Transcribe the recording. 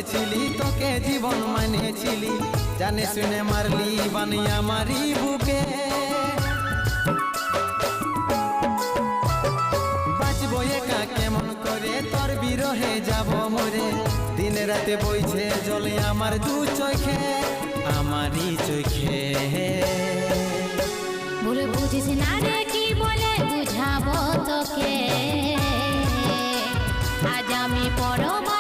বসেছিলি তোকে জীবন মানেছিলি, জানে শুনে মারলি বানিয়া মারি বুকে। বাঁচবো একা কেমন করে তোর বিরহে যাব মরে, দিন রাতে বইছে জলে আমার দু চোখে, আমারই চোখে। বলে বুঝিস না রে কি বলে বুঝাবো তোকে, আজ আমি পরব